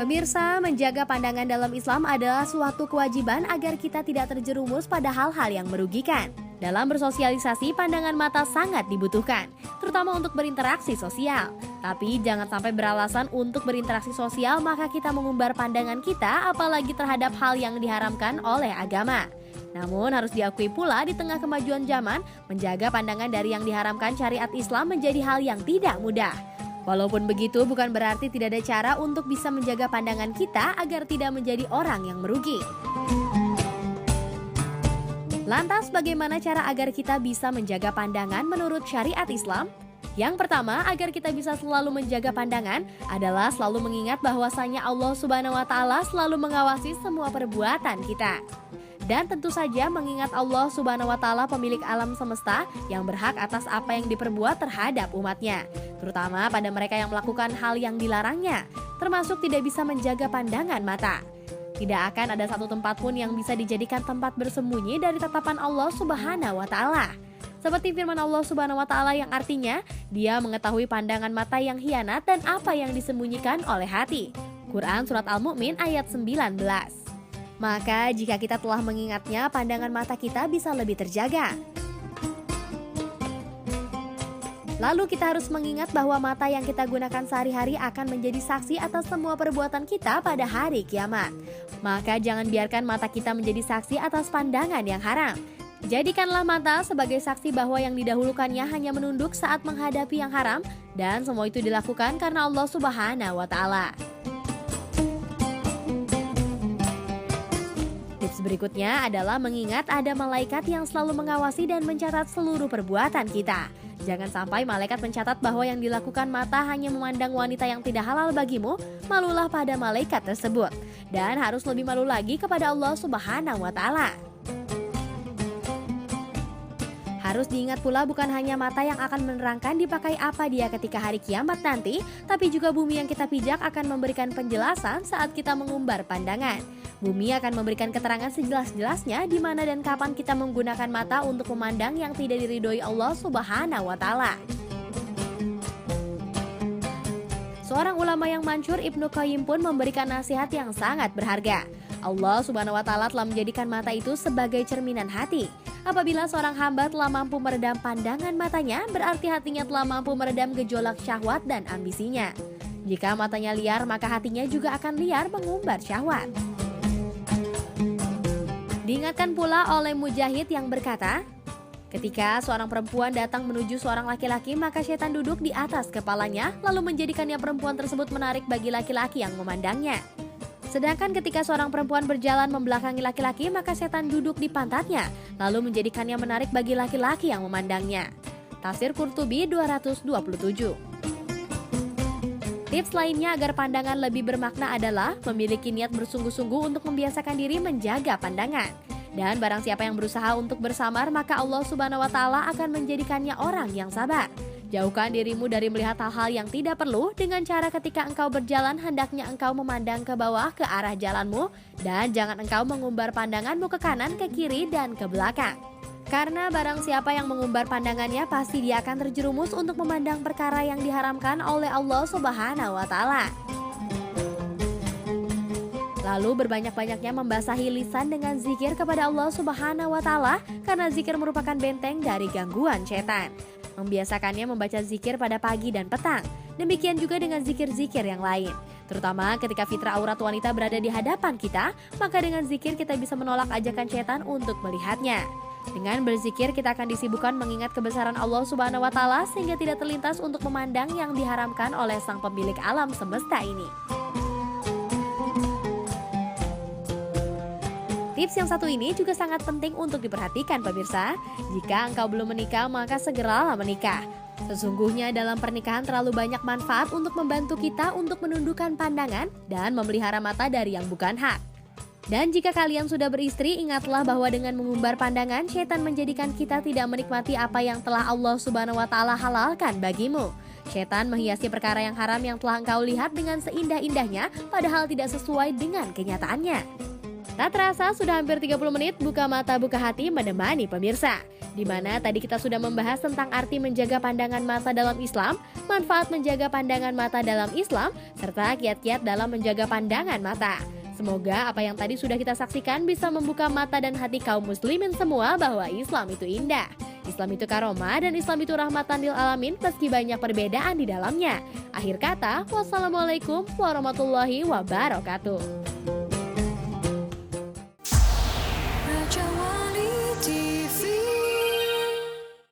Pemirsa, menjaga pandangan dalam Islam adalah suatu kewajiban agar kita tidak terjerumus pada hal-hal yang merugikan. Dalam bersosialisasi, pandangan mata sangat dibutuhkan, terutama untuk berinteraksi sosial. Tapi jangan sampai beralasan untuk berinteraksi sosial maka kita mengumbar pandangan kita, apalagi terhadap hal yang diharamkan oleh agama. Namun harus diakui pula di tengah kemajuan zaman, menjaga pandangan dari yang diharamkan syariat Islam menjadi hal yang tidak mudah. Walaupun begitu, bukan berarti tidak ada cara untuk bisa menjaga pandangan kita agar tidak menjadi orang yang merugi. Lantas, bagaimana cara agar kita bisa menjaga pandangan menurut syariat Islam? Yang pertama, agar kita bisa selalu menjaga pandangan adalah selalu mengingat bahwasanya Allah Subhanahu wa Ta'ala selalu mengawasi semua perbuatan kita. Dan tentu saja mengingat Allah Subhanahu wa Ta'ala pemilik alam semesta yang berhak atas apa yang diperbuat terhadap umatnya, terutama pada mereka yang melakukan hal yang dilarangnya, termasuk tidak bisa menjaga pandangan mata. Tidak akan ada satu tempat pun yang bisa dijadikan tempat bersembunyi dari tatapan Allah Subhanahu wa Ta'ala. Seperti firman Allah Subhanahu wa Ta'ala yang artinya, Dia mengetahui pandangan mata yang hianat dan apa yang disembunyikan oleh hati. Quran Surat Al-Mu'min ayat 19. Maka jika kita telah mengingatnya, pandangan mata kita bisa lebih terjaga. Lalu kita harus mengingat bahwa mata yang kita gunakan sehari-hari akan menjadi saksi atas semua perbuatan kita pada hari kiamat. Maka jangan biarkan mata kita menjadi saksi atas pandangan yang haram. Jadikanlah mata sebagai saksi bahwa yang didahulukannya hanya menunduk saat menghadapi yang haram, dan semua itu dilakukan karena Allah Subhanahu wa Ta'ala. Tips berikutnya adalah mengingat ada malaikat yang selalu mengawasi dan mencatat seluruh perbuatan kita. Jangan sampai malaikat mencatat bahwa yang dilakukan mata hanya memandang wanita yang tidak halal bagimu, malulah pada malaikat tersebut. Dan harus lebih malu lagi kepada Allah Subhanahu wa Ta'ala. Harus diingat pula bukan hanya mata yang akan menerangkan dipakai apa dia ketika hari kiamat nanti, tapi juga bumi yang kita pijak akan memberikan penjelasan saat kita mengumbar pandangan. Bumi akan memberikan keterangan sejelas-jelasnya di mana dan kapan kita menggunakan mata untuk memandang yang tidak diridhoi Allah Subhanahu wa Ta'ala. Seorang ulama yang masyhur, Ibnu Qayyim, pun memberikan nasihat yang sangat berharga. Allah Subhanahu wa Ta'ala telah menjadikan mata itu sebagai cerminan hati. Apabila seorang hamba telah mampu meredam pandangan matanya, berarti hatinya telah mampu meredam gejolak syahwat dan ambisinya. Jika matanya liar, maka hatinya juga akan liar mengumbar syahwat. Diingatkan pula oleh Mujahid yang berkata, ketika seorang perempuan datang menuju seorang laki-laki, maka setan duduk di atas kepalanya, lalu menjadikannya perempuan tersebut menarik bagi laki-laki yang memandangnya. Sedangkan ketika seorang perempuan berjalan membelakangi laki-laki, maka setan duduk di pantatnya, lalu menjadikannya menarik bagi laki-laki yang memandangnya. Tafsir Qurtubi 227. Tips lainnya agar pandangan lebih bermakna adalah memiliki niat bersungguh-sungguh untuk membiasakan diri menjaga pandangan. Dan barang siapa yang berusaha untuk bersamar, maka Allah Subhanahu wa Ta'ala akan menjadikannya orang yang sabar. Jauhkan dirimu dari melihat hal-hal yang tidak perlu dengan cara ketika engkau berjalan hendaknya engkau memandang ke bawah ke arah jalanmu, dan jangan engkau mengumbar pandanganmu ke kanan, ke kiri, dan ke belakang. Karena barang siapa yang mengumbar pandangannya pasti dia akan terjerumus untuk memandang perkara yang diharamkan oleh Allah Subhanahu wa Ta'ala. Lalu berbanyak-banyaknya membasahi lisan dengan zikir kepada Allah Subhanahu wa Ta'ala, karena zikir merupakan benteng dari gangguan setan. Membiasakannya membaca zikir pada pagi dan petang. Demikian juga dengan zikir-zikir yang lain. Terutama ketika fitrah aurat wanita berada di hadapan kita, maka dengan zikir kita bisa menolak ajakan setan untuk melihatnya. Dengan berzikir kita akan disibukkan mengingat kebesaran Allah Subhanahu wa Ta'ala sehingga tidak terlintas untuk memandang yang diharamkan oleh sang pemilik alam semesta ini. Tips yang satu ini juga sangat penting untuk diperhatikan pemirsa. Jika engkau belum menikah, maka segeralah menikah. Sesungguhnya dalam pernikahan terlalu banyak manfaat untuk membantu kita untuk menundukkan pandangan dan memelihara mata dari yang bukan hak. Dan jika kalian sudah beristri, ingatlah bahwa dengan mengumbar pandangan, syaitan menjadikan kita tidak menikmati apa yang telah Allah Subhanahu wa Ta'ala halalkan bagimu. Syaitan menghiasi perkara yang haram yang telah engkau lihat dengan seindah-indahnya, padahal tidak sesuai dengan kenyataannya. Tak terasa sudah hampir 30 menit buka mata buka hati menemani pemirsa. Di mana tadi kita sudah membahas tentang arti menjaga pandangan mata dalam Islam, manfaat menjaga pandangan mata dalam Islam, serta kiat-kiat dalam menjaga pandangan mata. Semoga apa yang tadi sudah kita saksikan bisa membuka mata dan hati kaum muslimin semua bahwa Islam itu indah. Islam itu karomah dan Islam itu rahmatan lil alamin meski banyak perbedaan di dalamnya. Akhir kata, wassalamualaikum warahmatullahi wabarakatuh.